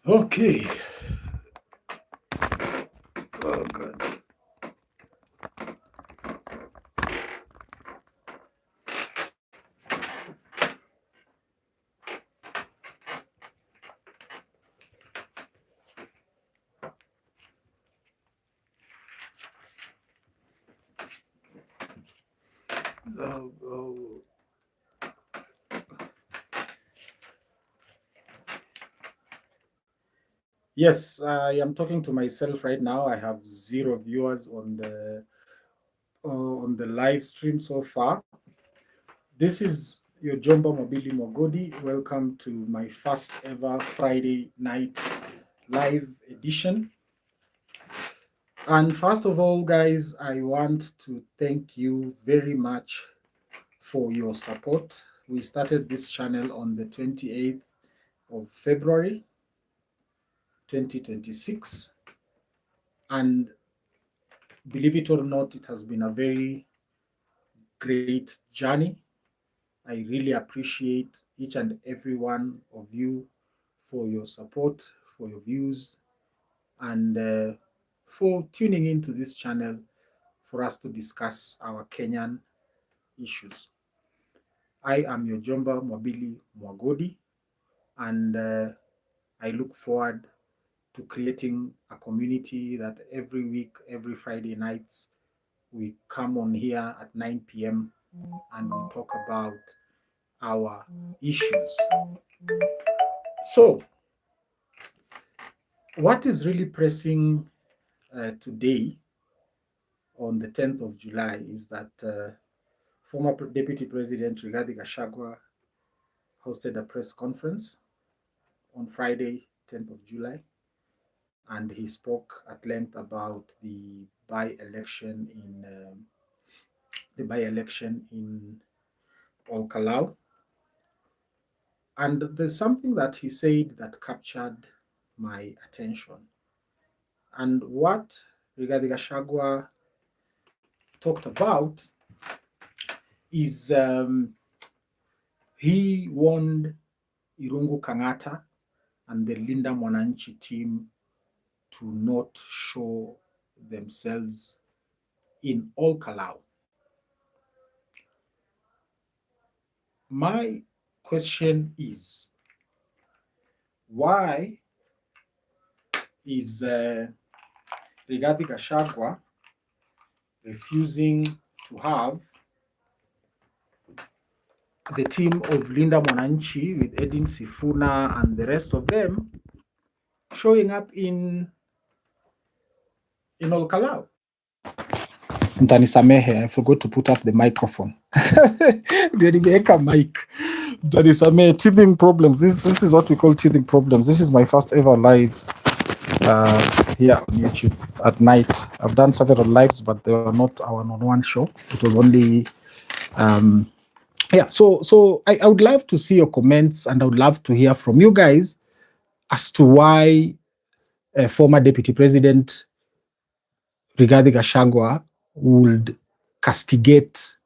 Okay. Oh, God. Oh. Yes, I am talking to myself right now. I have 0 viewers on the live stream so far. This is your Jomba Mobili Mogodi. Welcome to my first ever Friday night live edition. And first of all, guys, I want to thank you very much for your support. We started this channel on the 28th of February 2026, and believe it or not, it has been a very great journey. I really appreciate each and every one of you for your support, for your views, and for tuning into this channel for us to discuss our Kenyan issues. I am your Jomba Mwabili Mwagodi, and I look forward to creating a community that every week, every Friday nights, we come on here at 9 p.m. and we talk about our issues. So, what is really pressing today on the 10th of July is that former Deputy President Rigathi Gachagua hosted a press conference on Friday, 10th of July, and he spoke at length about the by-election in Olkalau. And there's something that he said that captured my attention. And what Rigathi Gachagua talked about is he warned Irungu Kang'ata and the Linda Mwananchi team to not show themselves in Olkalau. My question is, why is Rigathi Gachagua refusing to have the team of Linda Mwananchi with Edin Sifuna and the rest of them showing up in Olkalau? Mtanisamehe, I forgot to put up the microphone. Nimeweka mic. Mtanisamehe, teething problems. This is what we call teething problems. This is my first ever live here on YouTube at night. I've done several lives, but they were not our one show. It was only so I would love to see your comments, and I would love to hear from you guys as to why former Deputy President Rigathi Gachagua would castigate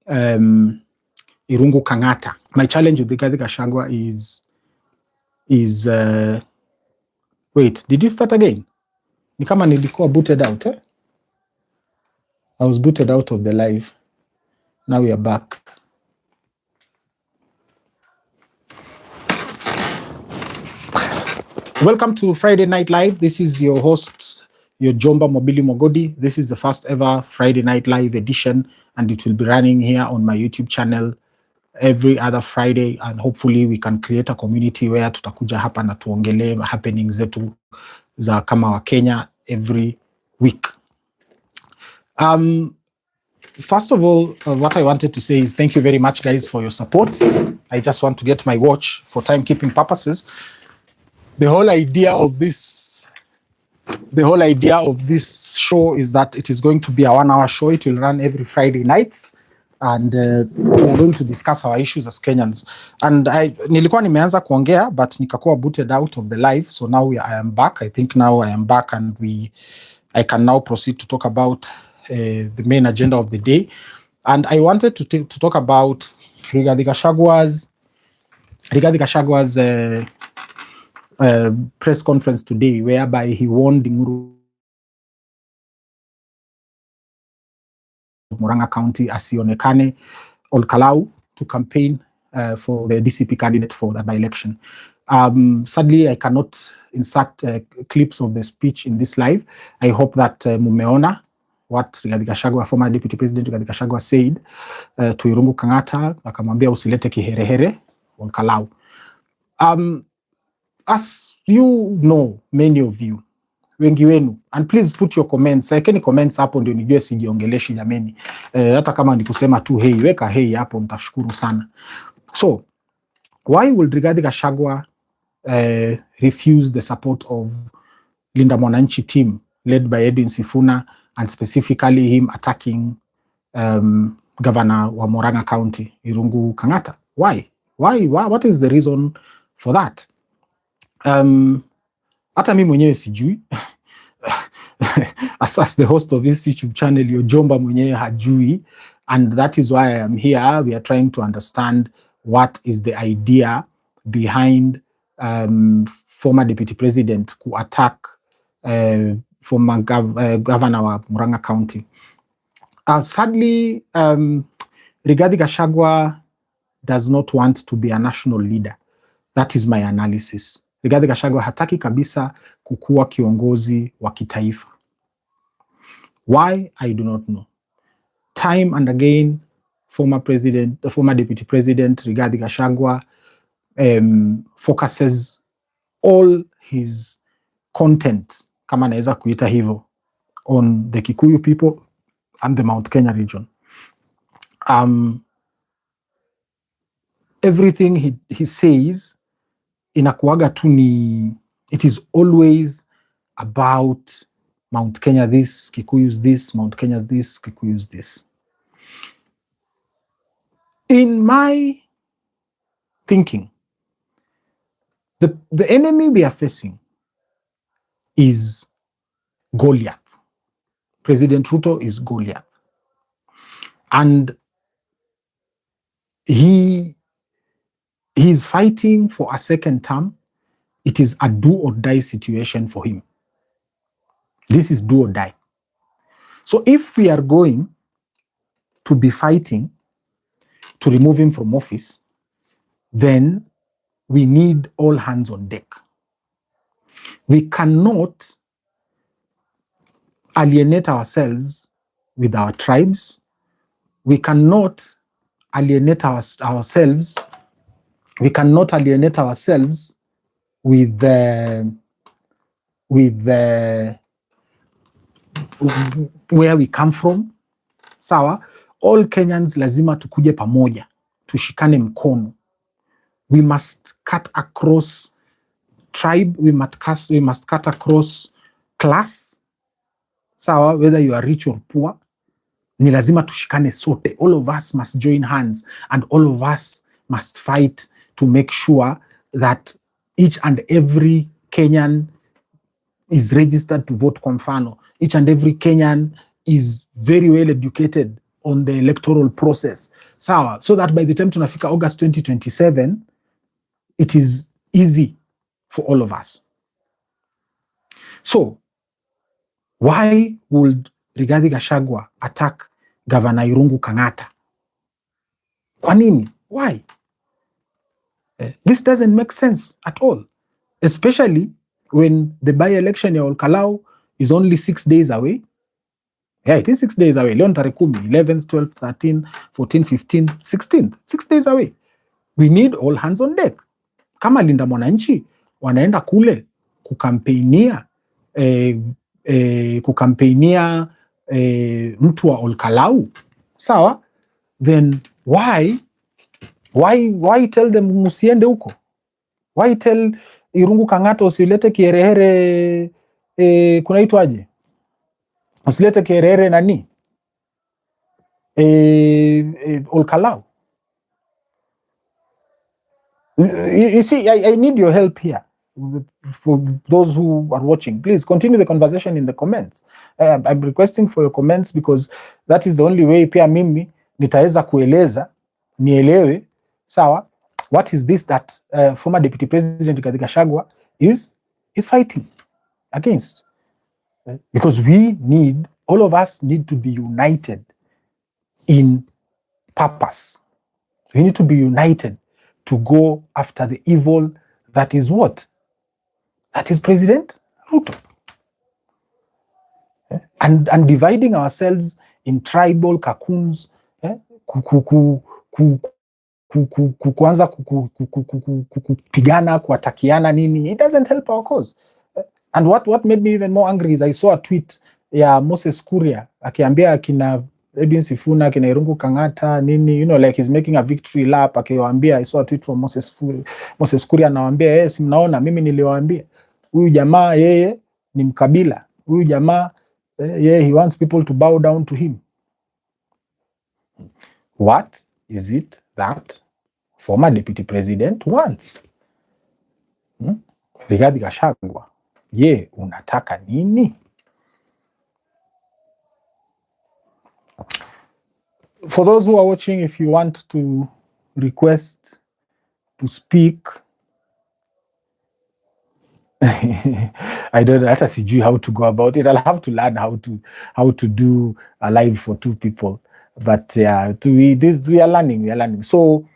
Irungu Kang'ata. My challenge with Rigathi Gachagua is wait, did you start again? Ni kama nilikuwa booted out, eh? I was booted out of the live. Now we are back. Welcome to Friday Night Live. This is your host, your Jomba Mobili Mogodi. This is the first ever Friday Night Live edition, and it will be running here on my YouTube channel every other Friday, and hopefully we can create a community where tutakuja hapa na tuongelee happenings zetu za kama wa Kenya every week. First of all, what I wanted to say is thank you very much, guys, for your support. I just want to get my watch for timekeeping purposes. The whole idea of this show is that it is going to be a 1-hour show. It will run every Friday nights, and we are going to discuss our issues as Kenyans. And nilikuwa nimeanza kuongea, but nikakuwa booted out of the live. So now I am back. I think now I am back, and I can now proceed to talk about the main agenda of the day. And I wanted to talk about Rigathi Gachagwa's press conference today whereby he warned Nguru of Murang'a County asionekane Olkalau to campaign for the DCP candidate for the by-election. Sadly, I cannot insert clips of the speech in this live. I hope that mumeona what Rigathi Gachagua, former Deputy President Rigathi Gachagua said to Irungu Kang'ata, akamwambia usilete kiherehere Olkalau. As you know, many of you, wengi wenu, and please put your comments, ekeni comments hapo ndio nijue sijiongeleshi jameni. Hata kama ni kusema tu hey, weka hey hapo, mtashukuru sana. So, why will Rigathi Gachagua refuse the support of Linda Mwananchi team led by Edwin Sifuna, and specifically him attacking Governor wa Murang'a County, Irungu Kang'ata? Why? What is the reason for that? Hata mimi mwenyewe sijui. As the host of this YouTube channel, Yojomba mwenyewe hajui, and that is why I am here. We are trying to understand what is the idea behind former Deputy President who attack former Governor wa Murang'a County. Sadly, Rigathi Gachagua does not want to be a national leader. That is my analysis. Rigathi Gachagua hataki kabisa kukuwa kiongozi wa kitaifa. Why? I do not know. Time and again, former Deputy President Rigathi Gachagua focuses all his content, kama naweza kuita hivyo, on the Kikuyu people and the Mount Kenya region. Everything he says inakuaga tu ni, it is always about Mount Kenya this, Kikuyus this, Mount Kenya this, Kikuyus this. In my thinking, the enemy we are facing is Goliath. President Ruto is Goliath. And he is fighting for a second term. It is a do or die situation for him. This is do or die. So if we are going to be fighting to remove him from office, then we need all hands on deck. We cannot alienate ourselves with our tribes. We cannot alienate ourselves. We cannot alienate ourselves with where we come from. Sawa, all Kenyans lazima tukuje pamoja, tushikane mkono. We must cut across tribe, we must cut across class. Sawa, whether you are rich or poor, ni lazima tushikane sote. All of us must join hands, and all of us must fight to make sure that each and every Kenyan is registered to vote kwa mfano. Each and every Kenyan is very well educated on the electoral process. Sawa, so that by the time tunafika August 2027, it is easy for all of us. So, why would Rigathi Gachagua attack Governor Irungu Kang'ata? Kwa nini? Why? This doesn't make sense at all, especially when the by-election ya Olkalau is only 6 days away. Yeah, it is 6 days away. Leo tarehe 10, 11th, 12th, 13th, 14th, 15th, 16th. 6 days away. We need all hands on deck. Kama Linda Mwananchi wanaenda kule kukampeinia mtu wa Olkalau, sawa, then why tell them musiende huko? Why tell Irungu Kang'ata usilete kiherehere, kunaitwaje? Usilete kiherehere nani? Olkalau. You see, I need your help here. For those who are watching, please continue the conversation in the comments. I'm requesting for your comments because that is the only way pia mimi nitaweza kueleza, nielewe, sawa, what is this that former Deputy President Rigathi Gachagua is fighting against. Because all of us need to be united in purpose. We need to be united to go after the evil that is what? That is President Ruto. And dividing ourselves in tribal cocoons, kuanza kupigana, kuatakiana nini, it doesn't help our cause. And what made me even more angry is I saw a tweet ya Moses Kuria akiambia akina Edwin Sifuna, akina Irungu Kang'ata nini, you know, like he's making a victory lap, akiwaambia, I saw a tweet from Moses Kuria anawaambia, yes, mnaona mimi niliwaambia huyu jamaa yeye ni mkabila, huyu jamaa yeye he wants people to bow down to him. What is it that former deputy president wants? Rigathi Gachagua, je, unataka nini? For those who are watching, if you want to request to speak, I don't know, hata sijui how to go about it. I'll have to learn how to do a live for two people. But we are learning. So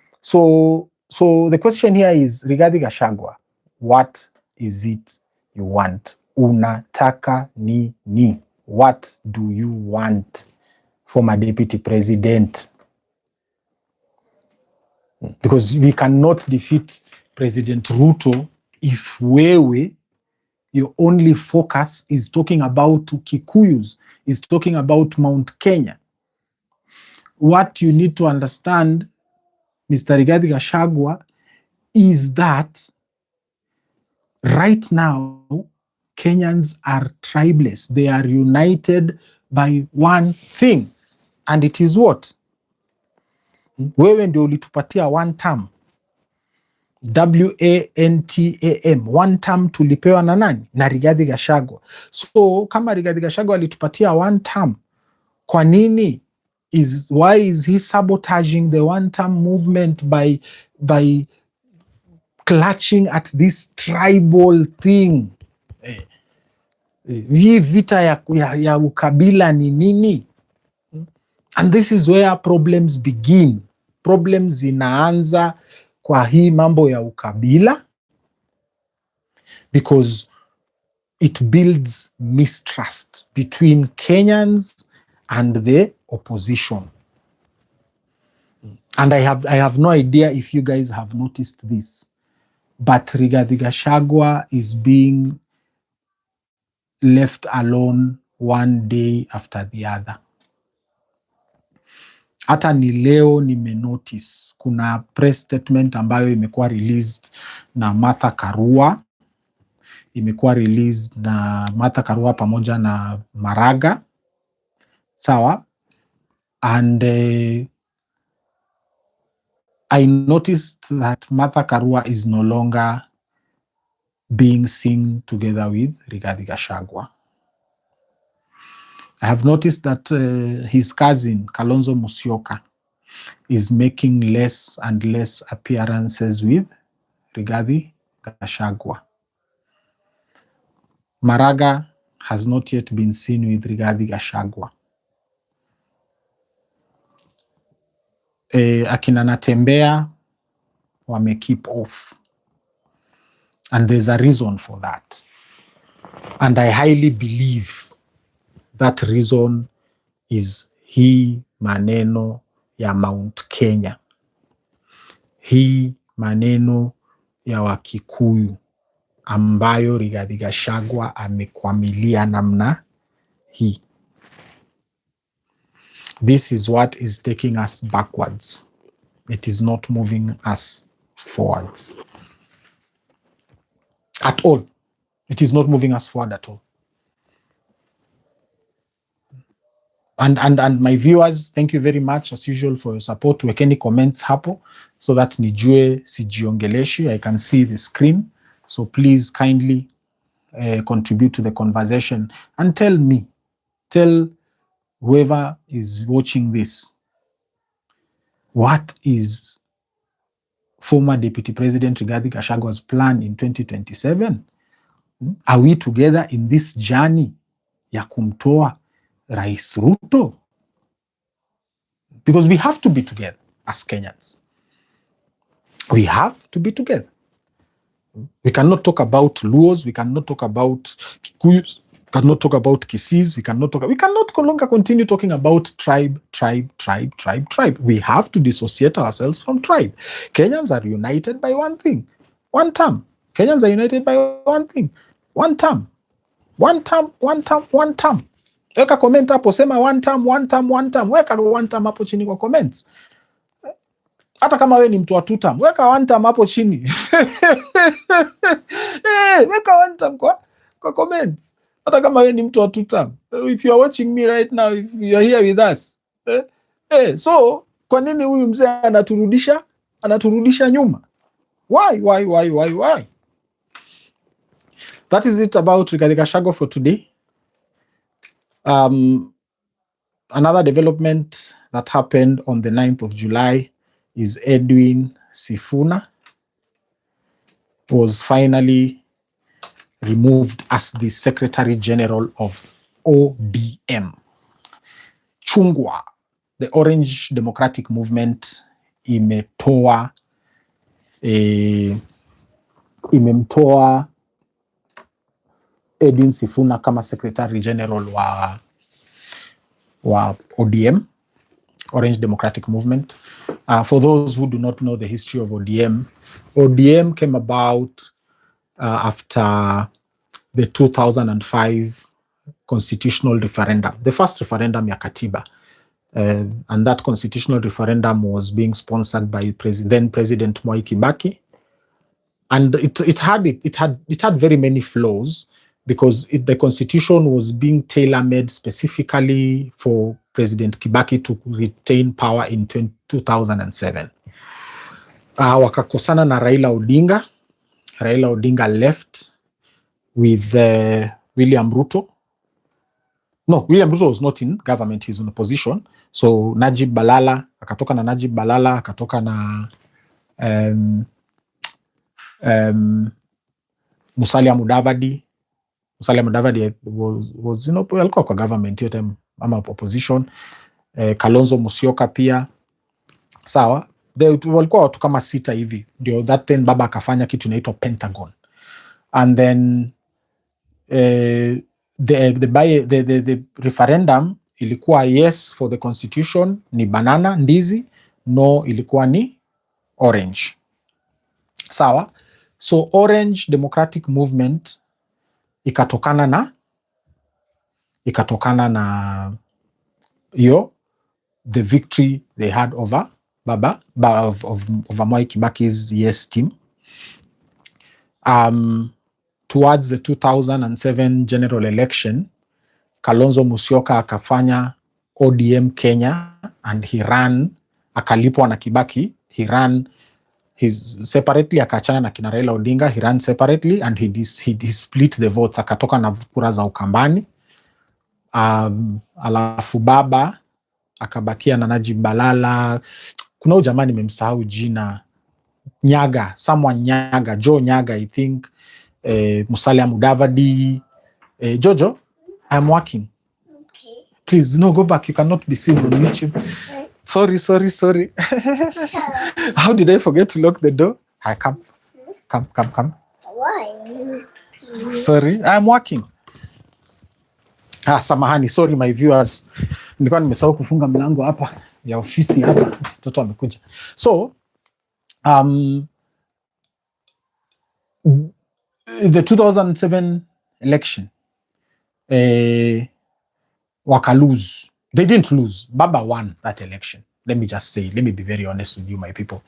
the question here is, Rigathi Gachagua, what is it you want? Unataka nini? What do you want from a deputy president? Because we cannot defeat President Ruto if your only focus is talking about Kikuyus, is talking about Mount Kenya. What you need to understand, Mr. Rigathi Gachagua, is that right now, Kenyans are tribeless. They are united by one thing. And it is what? Wewe ndio ulitupatia one term. WANTAM. One term tulipewa na nani? Na Rigathi Gachagua. So, kama Rigathi Gachagua alitupatia one term, kwa nini? Why is he sabotaging the one term movement by clutching at this tribal thing? Hii vita ya ukabila ni nini? And this is where problems begin. Problems inaanza kwa hii mambo ya ukabila, because it builds mistrust between Kenyans and the opposition. And I have no idea if you guys have noticed this, but Rigathi Gachagua is being left alone one day after the other. Hata ni leo nimenotice kuna press statement ambayo imekuwa released na Martha Karua, pamoja na Maraga, sawa, and I noticed that Martha Karua is no longer being seen together with Rigathi Gachagua. I have noticed that his cousin, Kalonzo Musyoka, is making less and less appearances with Rigathi Gachagua. Maraga has not yet been seen with Rigathi Gachagua. Akina Natembea wame keep off. And there's a reason for that. And I highly believe that reason is hii maneno ya Mount Kenya. Hii maneno ya Wakikuyu ambayo Rigathi Gachagua amekwamilia namna hii. This is what is taking us backwards. It is not moving us forwards at all. It is not moving us forward at all. And my viewers, thank you very much as usual for your support. Wekeni comments hapo so that nijue sijiongeleshi. I can see the screen. So please kindly contribute to the conversation and tell whoever is watching this, what is former Deputy President Rigathi Gachagwa's plan in 2027? Are we together in this journey ya kumtoa Rais Ruto? Because we have to be together as Kenyans. We have to be together. We cannot talk about Luos, we cannot talk about Kikuyus, we cannot talk about Kisis, we cannot no longer continue talking about tribe. We have to dissociate ourselves from tribe. Kenyans are united by one thing, one term. Kenyans are united by one thing, one term. One term. Weka comment hapo, sema one term. Weka one term hapo chini kwa comments. Hata kama we ni mtu wa two term, weka one term hapo chini. Weka one term kwa comments. Hata kama we ni mtu wa two term. If you are watching me right now, if you are here with us. So, kwa nini huyu mzee anaturudisha nyuma? Why? That is it about Rigathi Gachagua for today. Another development that happened on the 9th of July is Edwin Sifuna was finally removed as the Secretary General of ODM. Chungwa, the Orange Democratic Movement, imemtoa Edwin Sifuna kama Secretary General wa ODM, Orange Democratic Movement. For those who do not know the history of ODM came about after the 2005 constitutional referendum, the first referendum ya katiba. And that constitutional referendum was being sponsored by then President Mwai Kibaki. And it had very many flaws, because the constitution was being tailor-made specifically for President Kibaki to retain power in 2007. Wakakosana na Raila Odinga. Raila Odinga left with William Ruto. No, William Ruto was not in government, he's in opposition. So Najib Balala, akatoka na Najib Balala, akatoka na Musalia Mudavadi. Musalia Mudavadi was alikuwa kwa government hiyo time ama opposition. Kalonzo Musyoka pia. Sawa. Walikuwa watu kama 6 hivi. Ndio that then baba akafanya kitu inaitwa Pentagon. And then the referendum ilikuwa yes for the constitution ni banana ndizi, no ilikuwa ni orange. Sawa. So Orange Democratic Movement ikatokana na hiyo the victory they had over Mwai Kibaki's yes team. Towards the 2007 general election, Kalonzo Musyoka akafanya ODM Kenya and he ran, akalipwa na Kibaki, he ran separately, akachana na kina Raila Odinga, he ran separately and he split the votes, akatoka na kura za Ukambani. Alafu baba akabakia na Najib Balala. Kuna huyu jamaa nimemsahau jina, Nyaga, someone Nyaga, Joe Nyaga I think, Musalia Mudavadi. Jojo, I'm working. Okay. Please, no, go back. You cannot be seen on YouTube. Sorry. How did I forget to lock the door? Hi, come. Why? Sorry, I'm working. Samahani, sorry my viewers. Nilikuwa nimesahau kufunga mlango hapa ya ofisi hapa. Mtoto amekuja. So, the 2007 election, waka lose. They didn't lose. Baba won that election. Let me just say, let me be very honest with you, my people.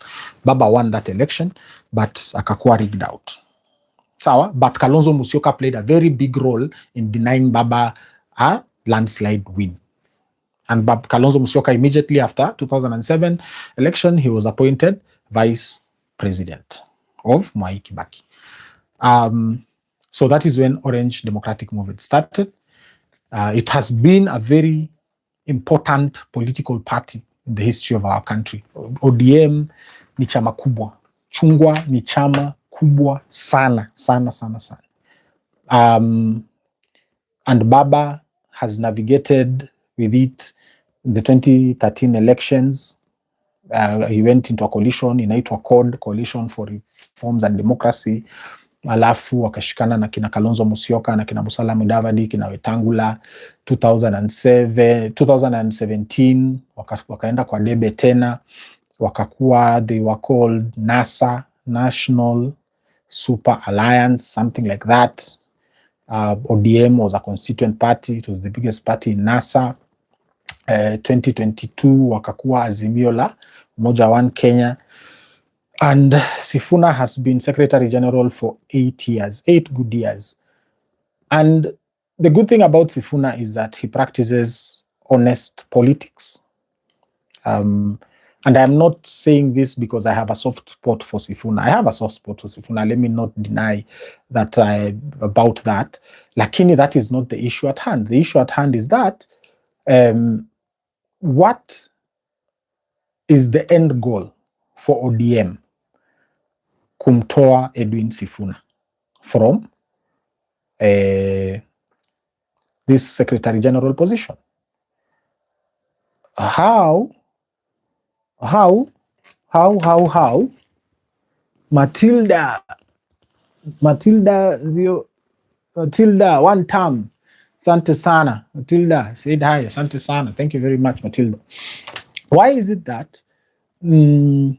Baba won that election, but akakuwa rigged out. Sawa, but Kalonzo Musyoka played a very big role in denying Baba a landslide win. And Kalonzo Musyoka, immediately after 2007 election, he was appointed vice president of Mwai Kibaki. So that is when Orange Democratic Movement started. It has been a very important political party in the history of our country. ODM ni chama kubwa. Chungwa ni chama kubwa sana sana sana sana. And Baba has navigated with it in the 2013 elections. He went into a coalition inaitwa CORD, Coalition for Reforms and Democracy. Alafu wakashikana na kina Kalonzo Musyoka na kina Musalia Mudavadi, kina Wetangula. 2017 wakaenda kwa debe tena, wakakuwa, they were called NASA, National Super Alliance, something like that. ODM was a constituent party. It was the biggest party in NASA. 2022 wakakuwa Azimio la Umoja One Kenya. And Sifuna has been Secretary General for 8 years, 8 good years. And the good thing about Sifuna is that he practices honest politics. And I'm not saying this because I have a soft spot for Sifuna. I have a soft spot for Sifuna. Let me not deny that about that. Lakini that is not the issue at hand. The issue at hand is that what is the end goal for ODM kumtoa Edwin Sifuna from this Secretary General position? How Matilda one term. Asante sana Matilda said hi. Asante sana, thank you very much Matilda. Why is it that the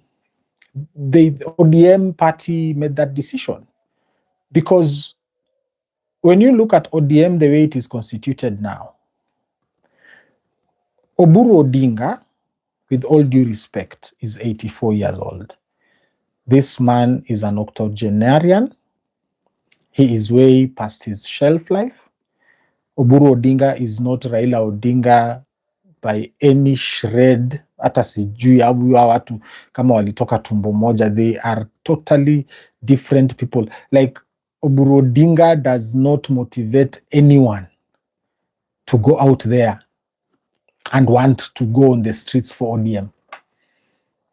ODM party made that decision? Because when you look at ODM the way it is constituted now, Oburu Odinga, with all due respect, is 84 years old. This man is an octogenarian. He is way past his shelf life. Oburu Odinga is not Raila Odinga by any shred. Hata sijui hawa watu kama walitoka tumbo moja. They are totally different people. Like Oburu Odinga does not motivate anyone to go out there and want to go on the streets for ODM.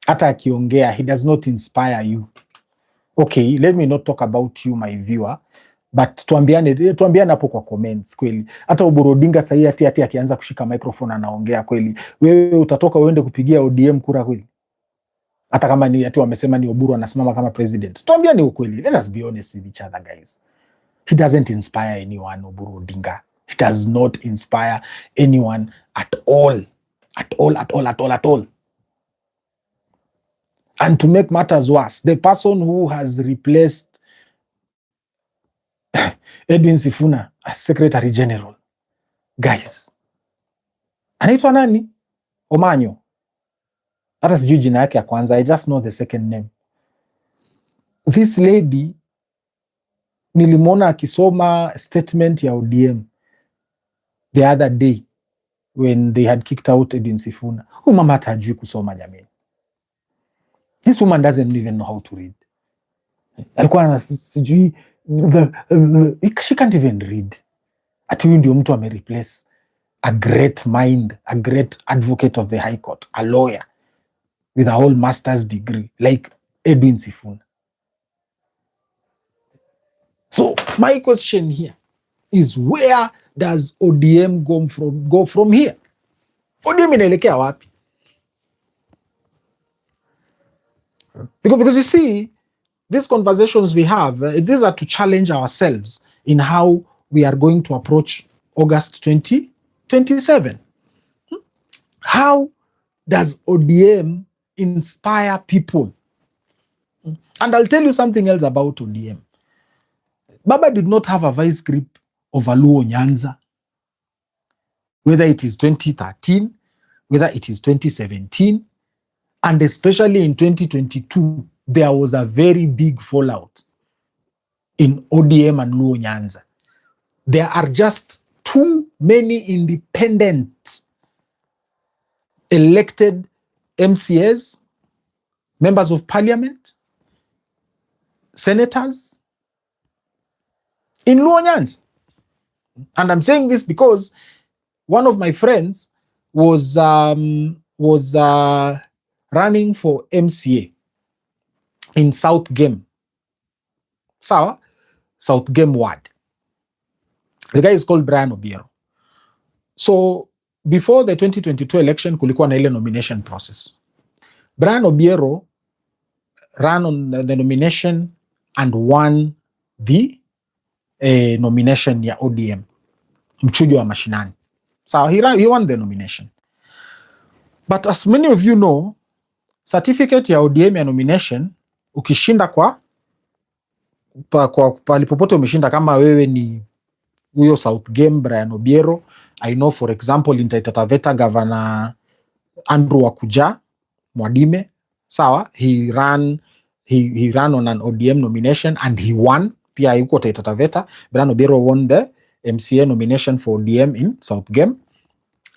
Hata akiongea, he does not inspire you. Okay, let me not talk about you my viewer, but tuambiane hapo kwa comments kweli. Hata Oburu Odinga sasa ati akianza kushika microphone anaongea kweli, wewe utatoka uende kupigia ODM kura kweli? Hata kama ni ati wamesema ni Oburu anasimama kama president. Tuambiane ukweli. Let us be honest with each other guys. He doesn't inspire anyone, Oburu Odinga. He does not inspire anyone at all. At all. And to make matters worse, the person who has replaced Edwin Sifuna as Secretary General, guys, anaitwa nani? Omanyo. Hata sijui jina yake ya kwanza. I just know the second name. This lady, nilimwona akisoma statement ya ODM the other day when they had kicked out Edwin Sifuna. Huyu mama hata hajui kusoma jamani. This woman doesn't even know how to read. Alikuwa sijui, she can't even read. Ati huyu ndio mtu amereplace a great mind, a great advocate of the High Court, a lawyer with a whole master's degree like Edwin Sifuna. So my question here is, where does ODM go from here? ODM inaelekea wapi? Because you see, these conversations we have, these are to challenge ourselves in how we are going to approach August 2027. How does ODM inspire people? And I'll tell you something else about ODM. Baba did not have a vice grip over Luo Nyanza, whether it is 2013, whether it is 2017, and especially in 2022, there was a very big fallout in ODM and Luo Nyanza. There are just too many independent elected MCAs, members of parliament, senators in Luo Nyanza. And I'm saying this because one of my friends was running for MCA in South Game. Sawa? South Game ward. The guy is called Brian Obiero. So before the 2022 election kulikuwa na ile nomination process. Brian Obiero ran on the nomination and won the nomination ya ODM. Mchujo wa mashinani. So he won the nomination. But as many of you know, certificate ya ODM ya nomination, ukishinda kwa palipopote umeshinda, kama wewe ni huyo South Game Brian Obiero, I know for example in Taita Taveta Governor Andrew Wakuja Mwadime, sawa, he ran on an ODM nomination and he won. Pia yuko Taita Taveta. Brian Obiero won the MCA nomination for ODM in South Game.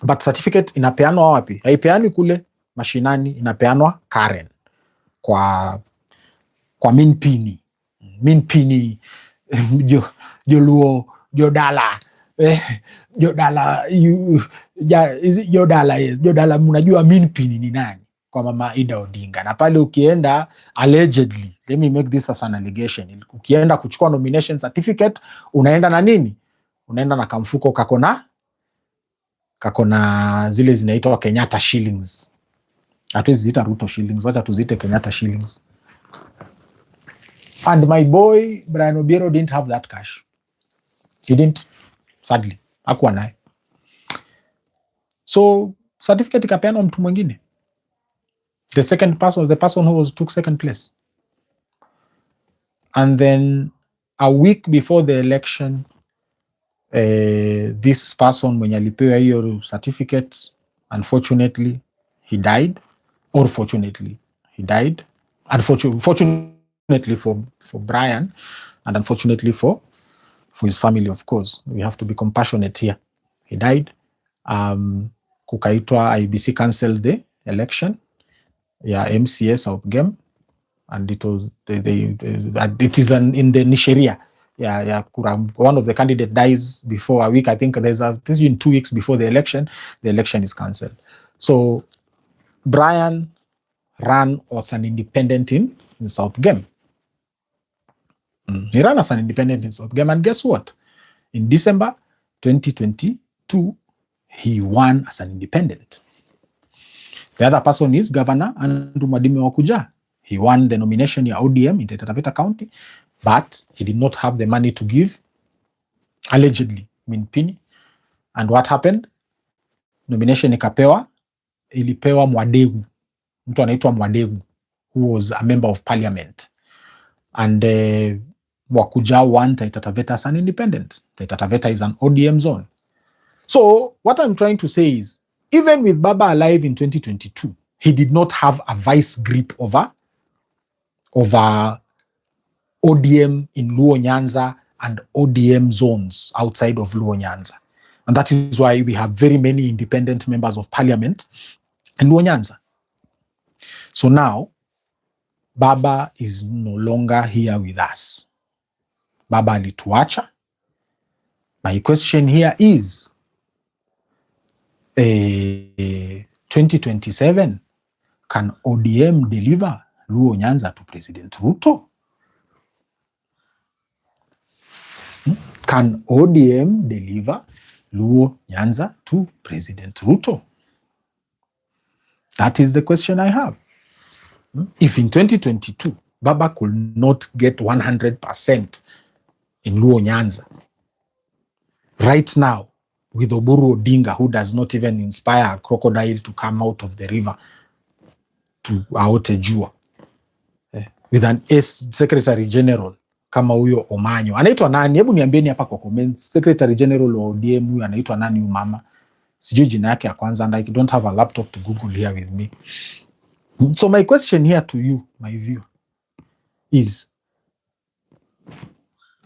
But certificate inapeanwa wapi? Haipeani kule mashinani, inapeanwa Karen kwa Minpini Joluo Jodala Jodala, mnajua Minpini ni nani? Kwa Mama Ida Odinga. Na pale ukienda allegedly, let me make this as an allegation, ukienda kuchukua nomination certificate unaenda na nini? Unaenda na kamfuko kakona zile zinaitwa Kenyatta shillings. Hatuwezi ziita Ruto shillings, wacha tuzite Kenyatta shillings. And my boy Brian Obiero didn't have that cash. He didn't, sadly. Hakuwa naye. So certificate ikapeanwa mtu mwingine. The person who took second place. And then a week before the election, this person mwenye alipewa hiyo certificate, unfortunately he died, or fortunately he died. Fortunately for Brian, and unfortunately for his family, of course. We have to be compassionate here. He died. Kukaitwa IBC cancelled the election. Yeah, MCA South Game, and it was it is in the Nisheria. Yeah, one of the candidate dies before a week. I think this is in 2 weeks before the election is cancelled. So Brian ran as an independent in South Game. He ran as an independent in South Game, and guess what? In December 2022, he won as an independent. The other person is Governor Andrew Mwadime Wakuja. He won the nomination ya ODM in Taita Taveta County, but he did not have the money to give, allegedly, Minpini. And what happened? Nomination ilipewa Mwadegu. Mtu anaitwa Mwadegu, who was a member of parliament. And Wakuja won Taita Taveta as an independent. Taita Taveta is an ODM zone. So what I'm trying to say is, even with Baba alive in 2022, he did not have a vice grip over ODM in Luo Nyanza and ODM zones outside of Luo Nyanza. And that is why we have very many independent members of parliament in Luo Nyanza. So now, Baba is no longer here with us. Baba alituacha. My question here is, 2027, can ODM deliver Luo Nyanza to President Ruto? Can ODM deliver Luo Nyanza to President Ruto? That is the question I have. If in 2022, Baba could not get 100% in Luo Nyanza, right now, with Oburu Odinga, who does not even inspire a crocodile to come out of the river to Aote Jua, with an Secretary General kama huyo Omanyo. Anaitwa nani? Hebu niambieni hapa kwa comments. Secretary General wa ODM huyo anaitwa nani huyu mama? Sijui jina yake ya kwanza, and I don't have a laptop to Google here with me. So my question here to you, my viewer, is,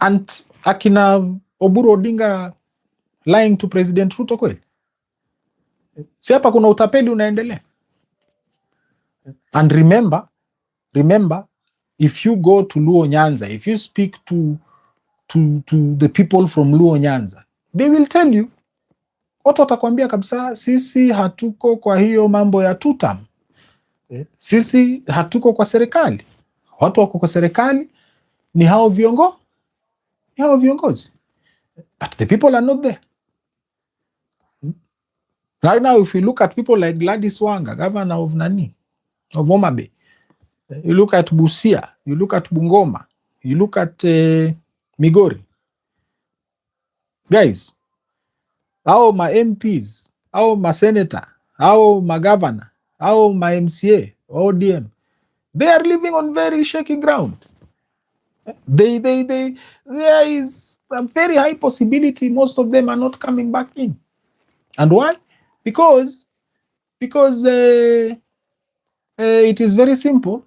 and akina Oburu Odinga lying to President Ruto kweli? Si hapa kuna utapeli unaendelea. And remember, if you go to Luo Nyanza, if you speak to the people from Luo Nyanza, they will tell you, watu watakwambia kabisa, sisi hatuko kwa hiyo mambo ya tutam. Sisi hatuko kwa serikali. Watu wako kwa serikali ni hao viongozi, but the people are not there. Right now, if you look at people like Gladys Wanga, governor of Homa Bay, you look at Busia, you look at Bungoma, you look at Migori, guys, au ma MPs, au ma senator, au ma governor, au ma MCA, ODM, they are living on very shaky ground. There is a very high possibility most of them are not coming back in. And why? Because it is very simple.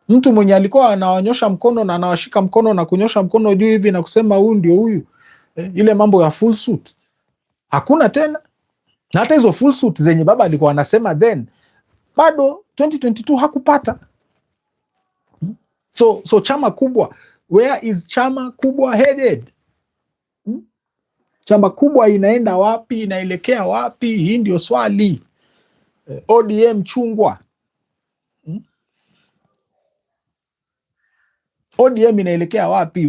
Mtu mwenye alikuwa anawanyosha mkono na anawashika mkono na kunyosha mkono juu hivi na kusema huyu ndio huyu, ile mambo ya full suit hakuna tena. Na hata hizo full suit zenye baba alikuwa anasema then, bado 2022 hakupata. So chama kubwa, where is chama kubwa headed? Chama kubwa inaenda wapi? Inaelekea wapi? Hii ndio swali. ODM chungwa. ODM inaelekea wapi?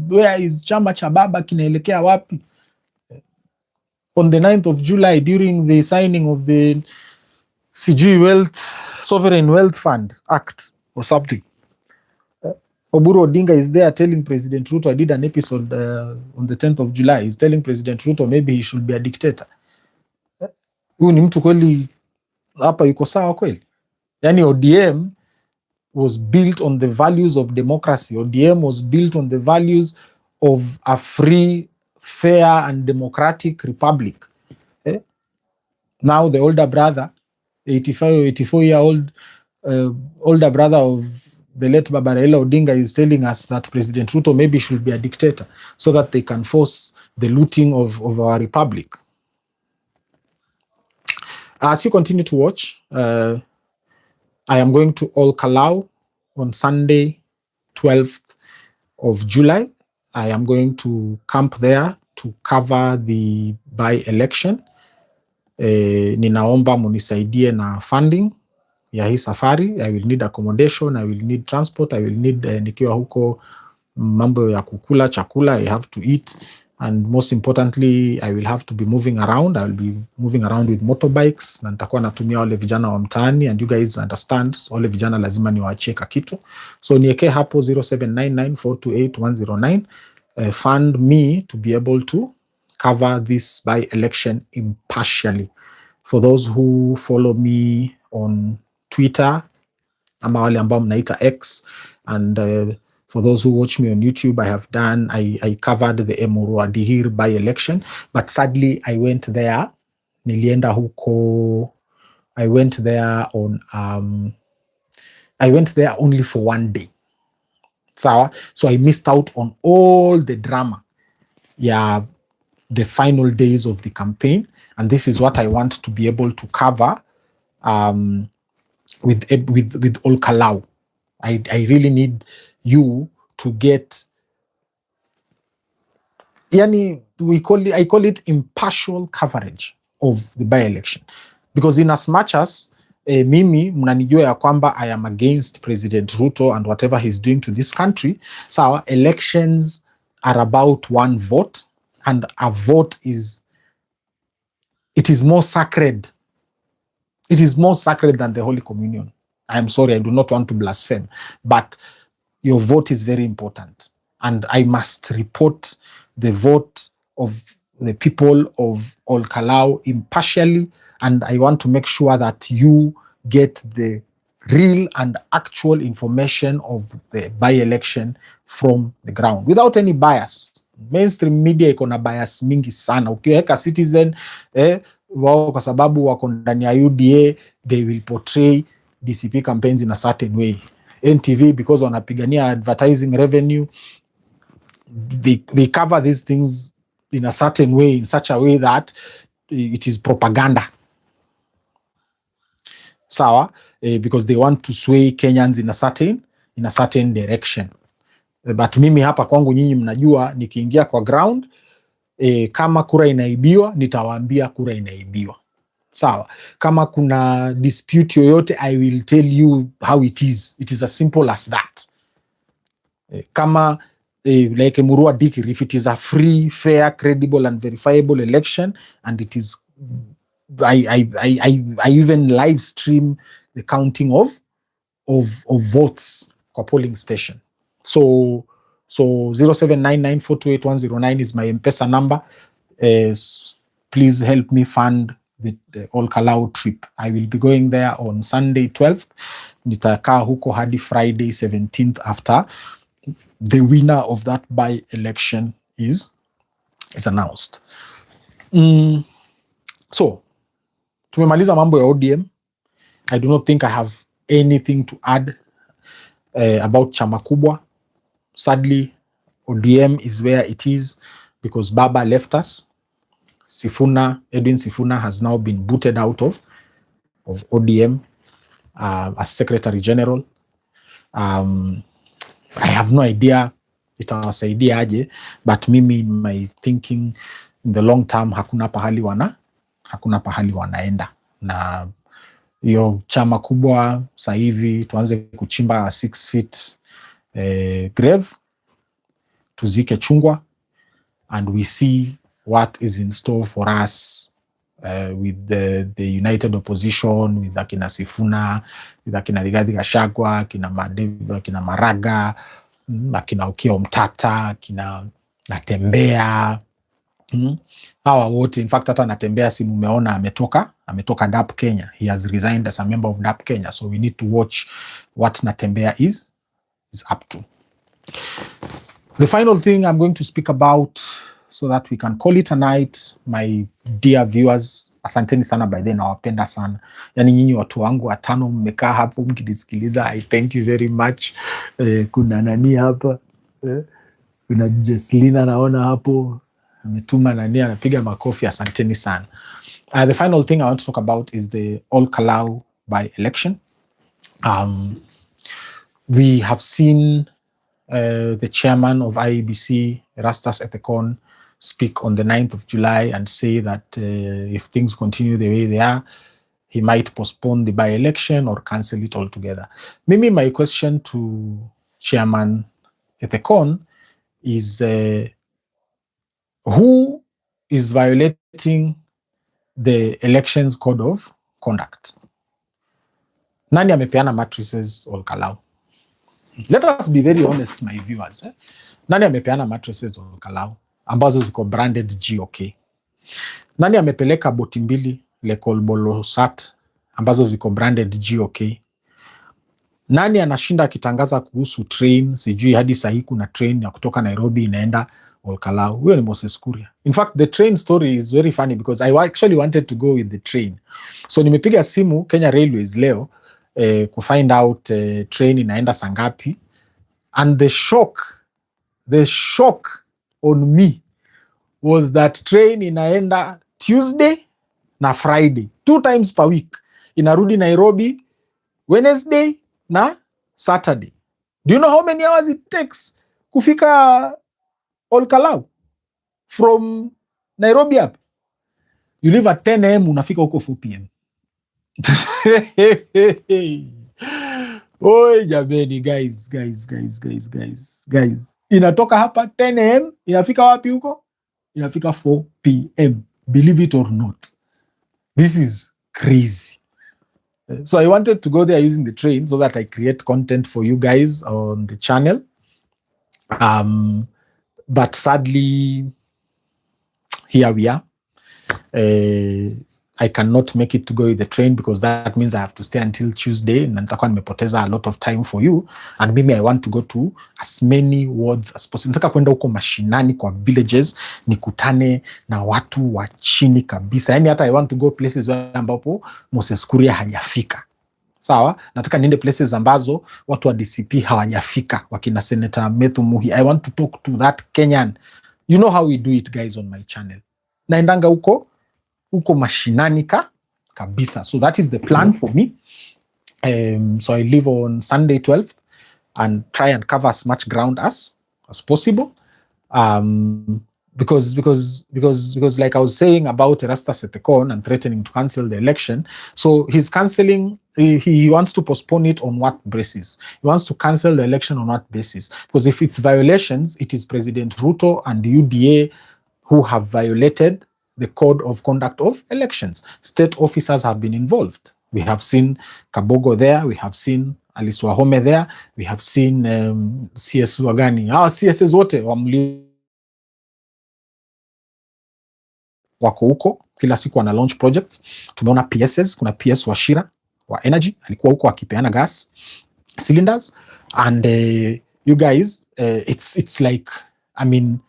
Where is chama cha baba kinaelekea wapi? On the 9th of July, during the signing of the Sovereign Wealth Fund Act or something, Oburu Odinga is there telling President Ruto, I did an episode on the 10th of July, he's telling President Ruto maybe he should be a dictator. Huyu ni mtu kweli hapa yuko sawa kweli? Yani ODM was built on the values of democracy. ODM was built on the values of a free, fair and democratic republic. Now the older brother, 84-year-old older brother of the late Baba Raila Odinga is telling us that President Ruto maybe should be a dictator so that they can force the looting of our republic. As you continue to watch, I am going to Ol Kalou on Sunday, 12th of July. I am going to camp there to cover the by-election. Ninaomba munisaidie na funding ya hii safari. I will need accommodation, I will need transport, I will need nikiwa huko mambo ya kukula chakula, I have to eat, and most importantly I will have to be moving around. I will be moving around with motorbikes na nitakuwa natumia wale vijana wa mtaani, and you guys understand, wale vijana lazima niwaachie kitu. So nieke hapo 0799428109 fund me to be able to cover this by election impartially. For those who follow me on Twitter, ama wale ambao mnaita X, and for those who watch me on YouTube, I covered the Emuru Adihir by-election, but sadly I went there, nilienda huko, I went there only for one day. So I missed out on all the drama, the final days of the campaign, and this is what I want to be able to cover with Ol Kalou. I really need you to get, I call it impartial coverage of the by-election, because in as much as mimi mnanijua ya kwamba I am against President Ruto and whatever he's doing to this country, so elections are about one vote, and a vote is more sacred. It is more sacred than the Holy Communion. I'm sorry, I do not want to blaspheme, but your vote is very important. And I must report the vote of the people of Ol Kalou impartially, and I want to make sure that you get the real and actual information of the by-election from the ground, without any bias. Mainstream media iko na bias mingi sana. Ukiweka Citizen, wao kwa sababu wako ndani ya UDA, they will portray DCP campaigns in a certain way. NTV, because wanapigania advertising revenue, they cover these things in a certain way, in such a way that it is propaganda. Sawa, because they want to sway Kenyans in a certain direction. But mimi hapa kwangu, nyinyi mnajua, nikiingia kwa ground, kama kura inaibiwa, nitawaambia kura inaibiwa. Sawa, kama kuna dispute yoyote, I will tell you how it is. It is as simple as that. Kama like Murua Dikir, if it is a free, fair, credible and verifiable election, and it is, I even live stream the counting of votes kwa polling station. So 0799428109 is my Mpesa number. Please help me fund the Ol Kalou trip. I will be going there on Sunday 12th. Nitakaa huko hadi Friday 17th after the winner of that by-election is announced. So, tumemaliza mambo ya ODM. I do not think I have anything to add about chama kubwa. Sadly, ODM is where it is because Baba left us. Edwin Sifuna has now been booted out of ODM as Secretary General. I have no idea itawasaidia aje, but mimi in my thinking in the long term hakuna pahali wanaenda, na hiyo chama kubwa sasa hivi tuanze kuchimba 6 feet grave, tuzike chungwa, and we see what is in store for us with the united opposition, with akina Sifuna, with akina Rigathi Gachagua, akina Madeva, akina Maraga, akina Okiya Omtata, akina Natembea, hawa wote. In fact, hata Natembea si mumeona ametoka DAP Kenya. He has resigned as a member of DAP Kenya, so we need to watch what Natembea is up to. The final thing I'm going to speak about, so that we can call it a night, my dear viewers, asanteni sana, by then nawapenda sana. Yani nyinyi watu wangu watano mmekaa hapo mkidisikiliza, I thank you very much. Kuna nani hapa, kuna Jeslina naona hapo ametuma nani anapiga makofi, asanteni sana. The final thing I want to talk about is the Ol Kalou by-election. We have seen the chairman of IEBC, Erastus Ethekon, speak on the 9th of July and say that if things continue the way they are, he might postpone the by-election or cancel it altogether. Maybe my question to Chairman Ethekon is, who is violating the elections code of conduct? Nani amepeana mattresses Ol Kalou? Let us be very honest, my viewers. Nani amepeana mattresses Ol Kalou ambazo ziko branded GOK? Nani amepeleka boti mbili Lekol Bolosat ambazo ziko branded GOK? Nani anashinda akitangaza kuhusu train, sijui hadi sahi kuna train ya kutoka Nairobi inaenda Ol Kalou? Huyo ni Moses Kuria. In fact, the train story is very funny because I actually wanted to go with the train. So nimepiga simu Kenya Railways leo kufind out train inaenda sangapi, and the shock on me was that train inaenda Tuesday na Friday, 2 times per week. Inarudi Nairobi Wednesday na Saturday. Do you know how many hours it takes kufika Ol Kalou from Nairobi up? You leave at 10 a.m. unafika huko 4 p.m. Oi jameni, guys, inatoka hapa 10 a.m. inafika wapi huko? Inafika 4 p.m. Believe it or not, this is crazy. So I wanted to go there using the train so that I create content for you guys on the channel. But sadly, here we are. I cannot make it to go with the train because that means I have to stay until Tuesday, na nitakuwa nimepoteza a lot of time for you, and maybe I want to go to as many wards as possible. Nataka kwenda huko mashinani kwa villages, nikutane na watu wa chini kabisa. Yani hata I want to go places ambapo Moses Kuria hajafika. Sawa, nataka niende places ambazo watu wa DCP hawajafika, wakina Senator Methu Muhi. I want to talk to that Kenyan. You know how we do it, guys, on my channel. Naendanga huko mashinani kabisa. So that is the plan for me. So I leave on Sunday 12th and try and cover as much ground as possible. because like I was saying about Erastus Ethekon and threatening to cancel the election, so he's cancelling. He wants to postpone it on what basis? He wants to cancel the election on what basis? Because if it's violations, it is President Ruto and the UDA who have violated the code of conduct of elections. State officers have been involved. We have seen Kabogo there. We have seen Alice Wahome there. We have seen CS Wagani. CSs wote wako huko kila siku wana launch projects. Tumeona PSs, kuna PS Washira wa Energy alikuwa huko akipeana gas cylinders, and you guys, it's like, I mean,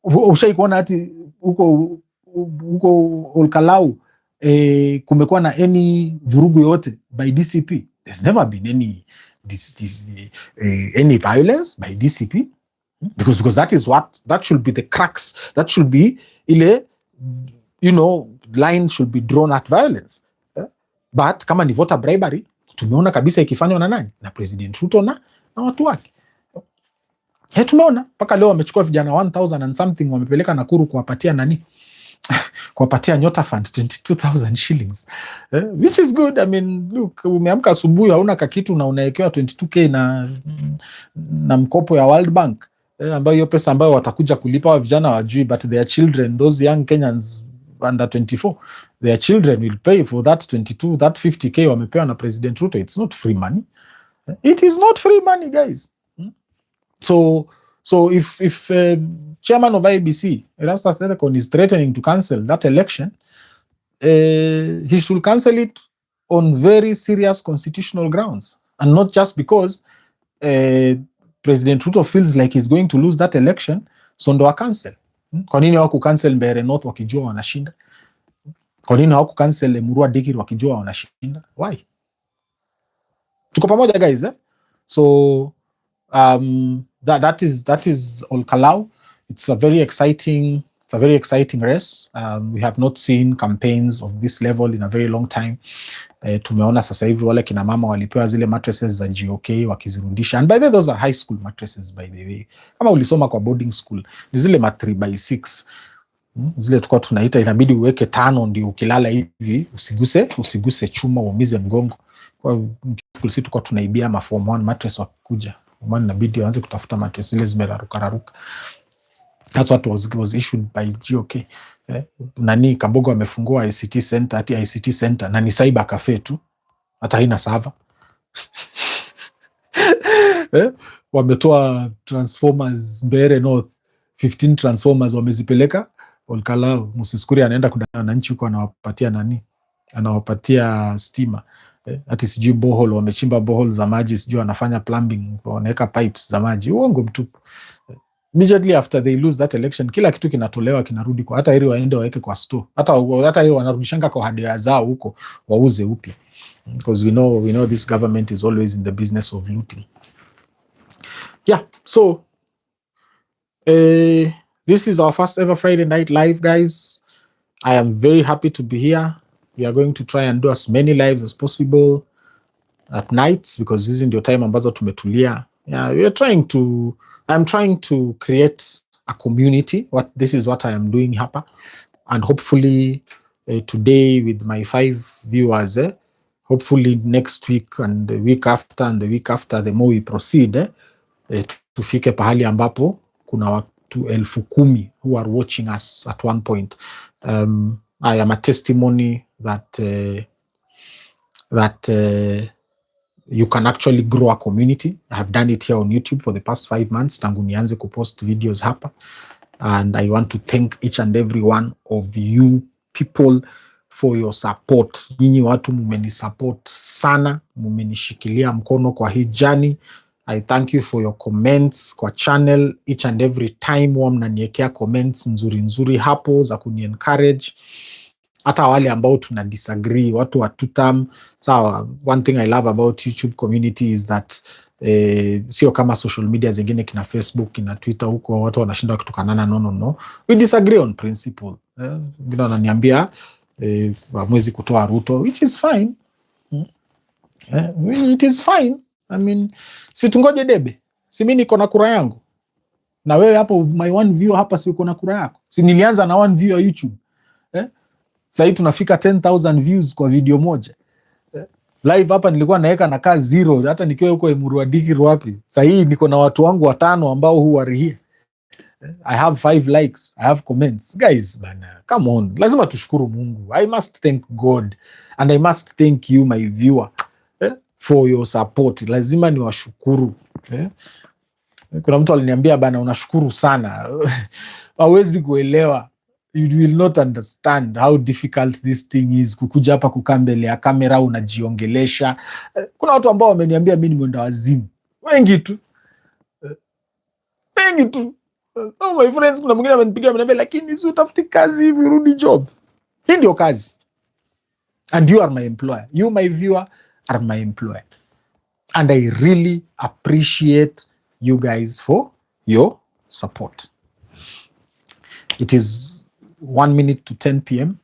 ushai kuona ati huko Olkalau kumekuwa na any vurugu yote by DCP? There's never been any violence by DCP, because that should be the crux, that should be ile, line should be drawn at violence. But kama ni voter bribery, tumeona kabisa ikifanywa na nani? Na President Ruto na watu wake. Tumeona mpaka leo wamechukua vijana 1000 and something wamepeleka Nakuru kuwapatia nani? Kuwapatia Nyota Fund 22,000 shillings. Which is good. I mean, look, umeamka asubuhi hauna kakitu na unawekewa 22k na mkopo ya World Bank, ambayo hiyo pesa ambayo watakuja kulipa wa vijana wajui, but their children, those young Kenyans under 24, their children will pay for that 22, that 50k wamepewa na President Ruto. It's not free money. It is not free money, guys. So if chairman of IEBC, Erastus Ethekon, is threatening to cancel that election, he should cancel it on very serious constitutional grounds, and not just because President Ruto feels like he's going to lose that election, so ndo cancel. Kwa nini hawaku cancel Mbeere North wakijua wanashinda? Kwa nini hawaku cancel Murua Dikir wakijua wanashinda? Why? Tuko pamoja, guys, So that is Olkalau. It's a very exciting race. We have not seen campaigns of this level in a very long time. Tumeona sasa hivi wale kina mama walipewa zile mattresses za GOK wakizirudisha, and by the way, those are high school mattresses, by the way. Kama ulisoma kwa boarding school, ni zile 3x6 zile tukao tunaita, inabidi uweke 5 ndio ukilala hivi usiguse chuma uumize mgongo. Kwa sisi tukao tunaibia ma form 1 mattress wakuja, maana inabidi waanze kutafuta mattress zile zimeraruka. That's what was issued by GOK. Nani Kabogo amefungua ICT center, ati ICT center na ni cyber cafe tu, hata haina server. Wametoa transformers Mbeere North, 15 transformers wamezipeleka Olkalau. Musiskuri anaenda kudana na nchi huko, anawapatia stima. Ati sijui borehole, wamechimba borehole za maji, sijui wanafanya plumbing, wanaweka pipes za maji. Uongo mtupu. Immediately after they lose that election, kila kitu kinatolewa kinarudi kwa, hata ili waende waweke kwa store, hata ili wanarudishanga kwa hardware zao huko wauze upya, because we know this government is always in the business of looting. Yeah, so this is our first ever Friday night live, guys. I am very happy to be here. We are going to try and do as many lives as possible at nights, because this is your time ambazo tumetulia. Yeah, I'm trying to create a community. This is what I am doing hapa, and hopefully today with my 5 viewers, hopefully next week and the week after and the week after, the more we proceed, tufike pahali ambapo kuna watu 10,000 who are watching us at one point. I am a testimony that you can actually grow a community. I have done it here on YouTube for the past 5 months, tangu nianze kupost videos hapa, and I want to thank each and every one of you people for your support. Nyinyi watu mumeni support sana, mumenishikilia mkono kwa hii journey. I thank you for your comments kwa channel each and every time. Mnaniwekea comments nzuri hapo za kuni encourage, hata wale ambao tuna disagree, watu wa tutam. Sawa, one thing I love about YouTube community is that sio kama social media zingine kina Facebook, kina Twitter, huko watu wanashinda kutukanana. No, we disagree on principle. Wengine wananiambia mwezi kutoa Ruto, which is fine. It is fine. I mean, si tungoje debe, Si mimi niko na kura yangu, na wewe hapo my one view hapa, si uko na kura yako? Si nilianza na one view ya YouTube Sahii tunafika 10,000 views kwa video moja. Live hapa nilikuwa naweka nakaa zero, hata nikiwa huko Emurua Dikir wapi. Sahii niko na watu wangu 5 ambao who are here. I have 5 likes, I have comments. Guys, bana, come on. Lazima tushukuru Mungu. I must thank God and I must thank you my viewer for your support. Lazima niwashukuru. Kuna mtu aliniambia bana, unashukuru sana. Hawezi kuelewa. You will not understand how difficult this thing is, kukuja hapa kukaa mbele ya kamera unajiongelesha. Kuna watu ambao wameniambia mimi ni mwenda wazimu, wengi tu. So my friends, kuna mwingine amenipigia ameniambia, lakini si utafuti kazi hivi, rudi job. Hii ndio kazi. And you are my employer. You my viewer are my employer. And I really appreciate you guys for your support. It is 1 minute to 10 p.m.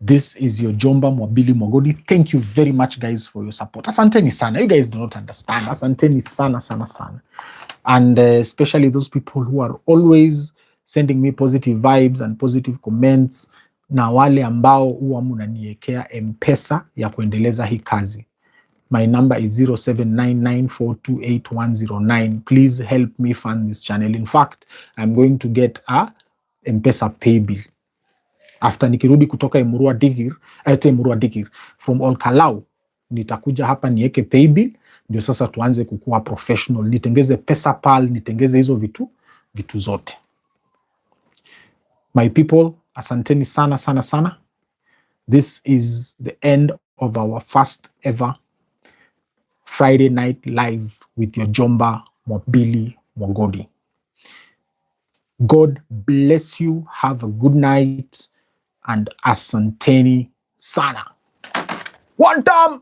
This is your Jomba Mwabili Mwagodi. Thank you very much, guys, for your support. Asanteni sana. You guys do not understand. Asanteni sana, sana, sana. And especially those people who are always sending me positive vibes and positive comments, na wale ambao huwa mnaniekea Mpesa ya kuendeleza hii kazi. My number is 0799428109. Please help me fund this channel. In fact, I'm going to get a Mpesa pay bill. After nikirudi kutoka Emurua Dikir from Olkalau, nitakuja hapa nieke pay bill, ndio sasa tuanze kukua professional. Nitengeze pesa pal, nitengeze hizo vitu zote. My people, asanteni sana sana sana. This is the end of our first ever Friday night live with your Jomba Mwabili Mwagodi. God bless you. Have a good night and asanteni sana. One time.